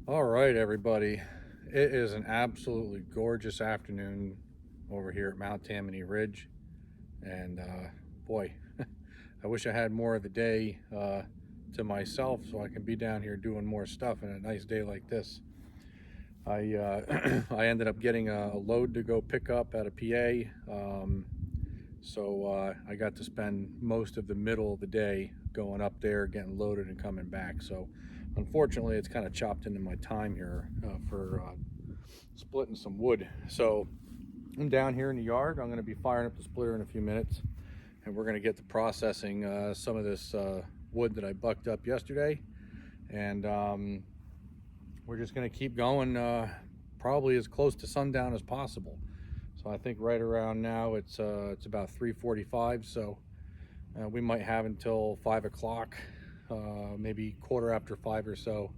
All right, everybody. It is an absolutely gorgeous afternoon over here at Mount Tammany Ridge. And boy, I wish I had more of the day to myself so I can be down here doing more stuff in a nice day like this. I ended up getting a load to go pick up at a PA. So I got to spend most of the middle of the day going up there, getting loaded and coming back. So unfortunately, it's kind of chopped into my time here for splitting some wood. So I'm down here in the yard. I'm going to be firing up the splitter in a few minutes, and we're going to get to processing some of this wood that I bucked up yesterday. And we're just going to keep going probably as close to sundown as possible. So I think right around now it's about 3:45, so we might have until 5 o'clock, maybe quarter after 5 or so,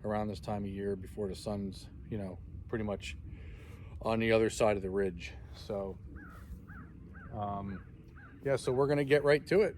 around this time of year before the sun's, pretty much on the other side of the ridge. So yeah, so we're gonna get right to it.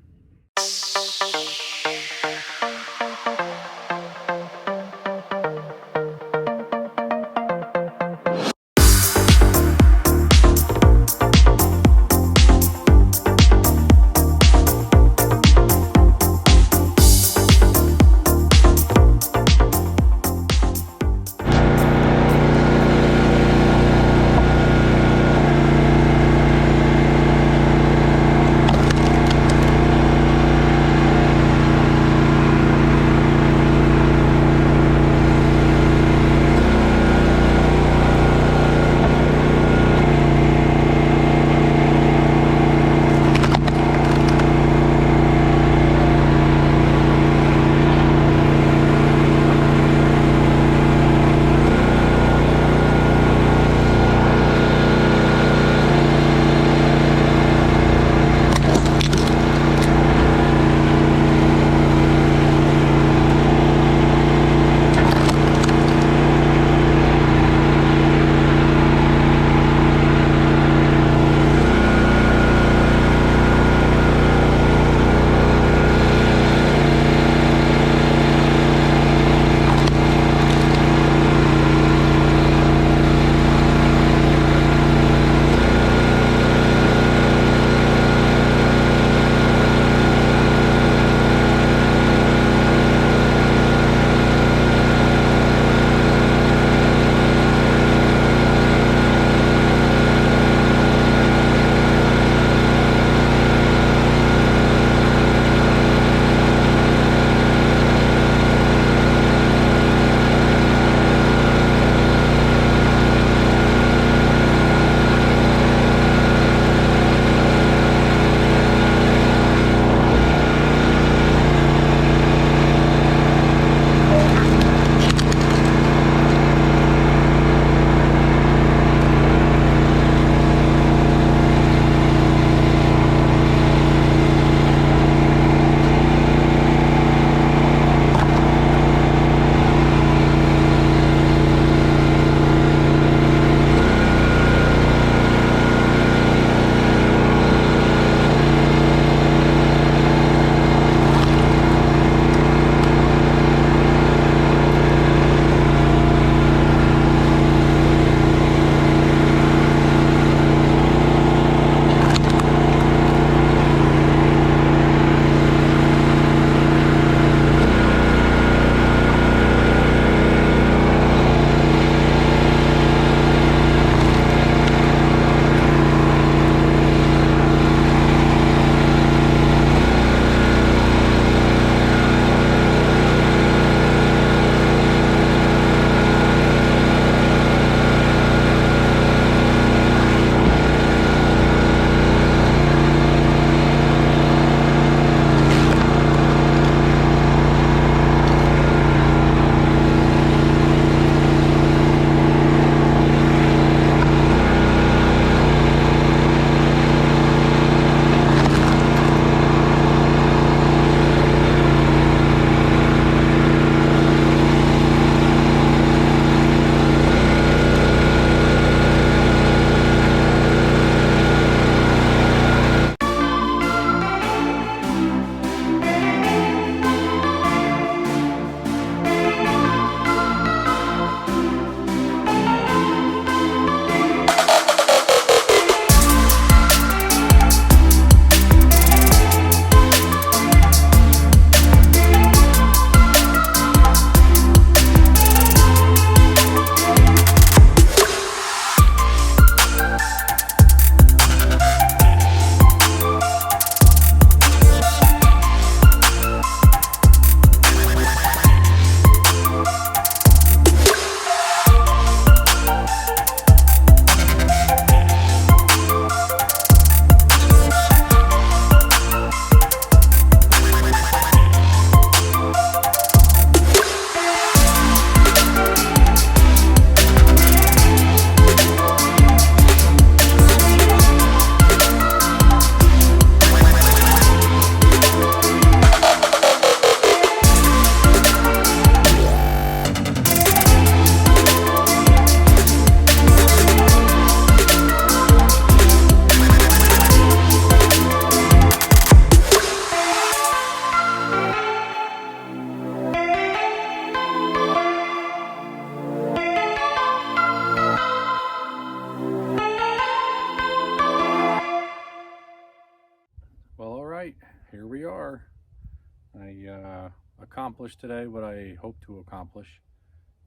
accomplish today what I hoped to accomplish.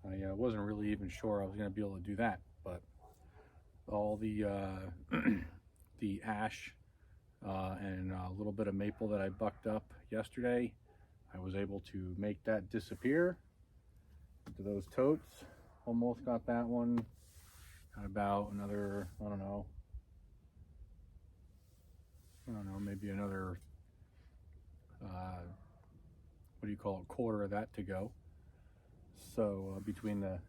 I wasn't really even sure I was going to be able to do that, but all the the ash and a little bit of maple that I bucked up yesterday, I was able to make that disappear into those totes. Almost got that one. Got about another, I don't know, maybe another, what do you call it, quarter of that to go. So between the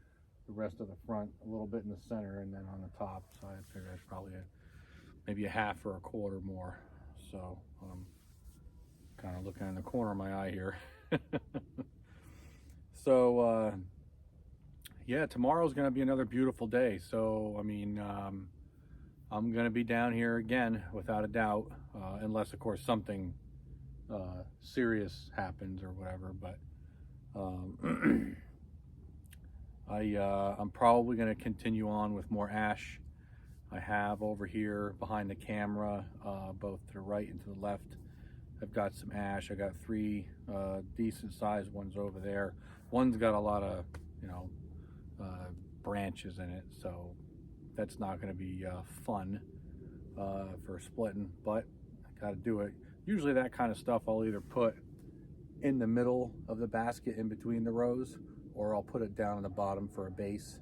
rest of the front, a little bit in the center, and then on the top, so I figured there's probably maybe a half or a quarter more. So kind of looking in the corner of my eye here. So yeah, tomorrow's going to be another beautiful day. So I mean, I'm going to be down here again without a doubt, unless of course something serious happens or whatever. But I'm probably going to continue on with more ash. I have over here behind the camera, both to the right and to the left, I've got some ash. I got 3 decent sized ones over there. One's got a lot of, branches in it, so that's not going to be fun for splitting, but I got to do it. Usually that kind of stuff I'll either put in the middle of the basket in between the rows, or I'll put it down on the bottom for a base.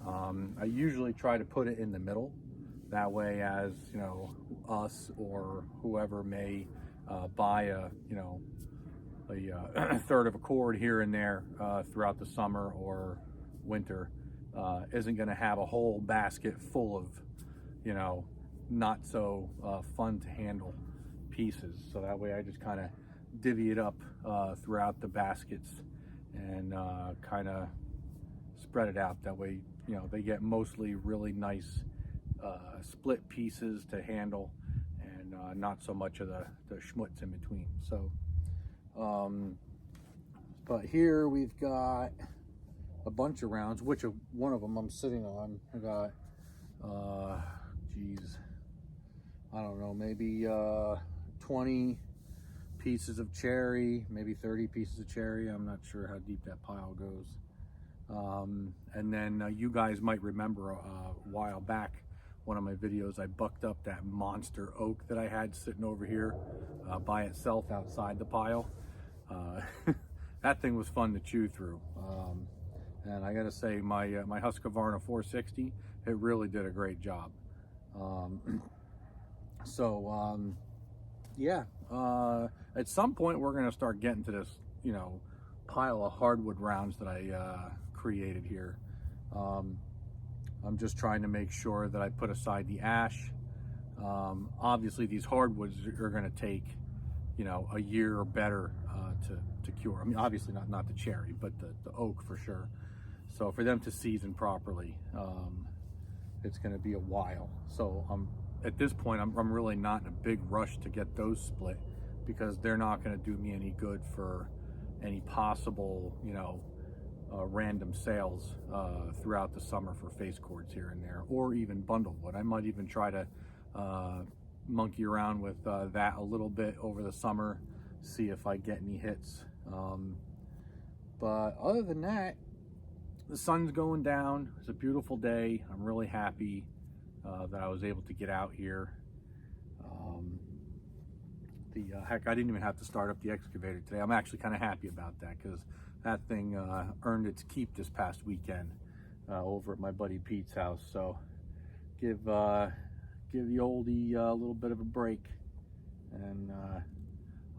I usually try to put it in the middle. That way, as us or whoever may buy a third of a cord here and there throughout the summer or winter, isn't going to have a whole basket full of not so fun to handle pieces. So that way I just kind of divvy it up throughout the baskets and kind of spread it out. That way they get mostly really nice split pieces to handle, and not so much of the schmutz in between. So but here we've got a bunch of rounds, which one of them I'm sitting on. I got geez, I don't know, maybe 20 pieces of cherry, maybe 30 pieces of cherry. I'm not sure how deep that pile goes. And then you guys might remember a while back, one of my videos, I bucked up that monster oak that I had sitting over here by itself outside the pile. That thing was fun to chew through. And I gotta say, my Husqvarna 460, it really did a great job. Yeah, at some point we're gonna start getting to this, pile of hardwood rounds that I created here. I'm just trying to make sure that I put aside the ash. Obviously these hardwoods are gonna take, a year or better to cure. I mean, obviously not the cherry, but the oak for sure. So for them to season properly, it's going to be a while. So at this point, I'm really not in a big rush to get those split, because they're not going to do me any good for any possible, random sales throughout the summer for face cords here and there, or even bundle wood. I might even try to monkey around with that a little bit over the summer, see if I get any hits. But other than that, the sun's going down. It's a beautiful day. I'm really happy that I was able to get out here. Heck, I didn't even have to start up the excavator today. I'm actually kind of happy about that, because that thing earned its keep this past weekend over at my buddy Pete's house. So give the oldie a little bit of a break, and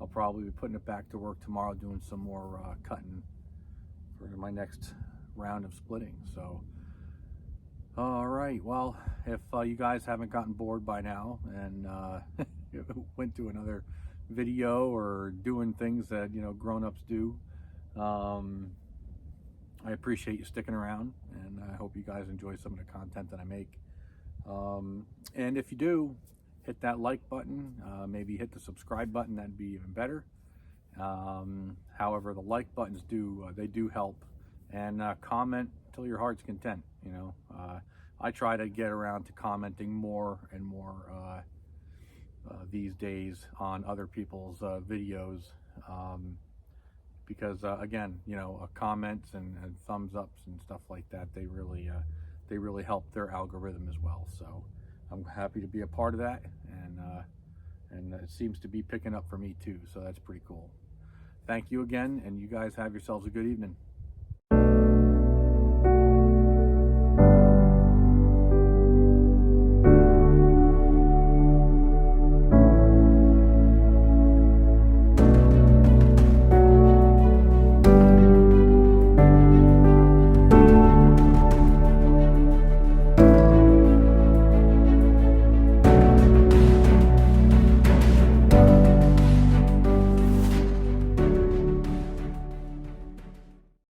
I'll probably be putting it back to work tomorrow, doing some more cutting for my next round of splitting. So all right, well, if you guys haven't gotten bored by now and went to another video or doing things that grown-ups do, I appreciate you sticking around, and I hope you guys enjoy some of the content that I make. And if you do, hit that like button, maybe hit the subscribe button. That'd be even better. However, the like buttons they do help, and comment till your heart's content. I try to get around to commenting more and more these days on other people's videos, because again, you know, comments and thumbs ups and stuff like that, they really help their algorithm as well. So I'm happy to be a part of that, and it seems to be picking up for me too. So that's pretty cool. Thank you again, and you guys have yourselves a good evening.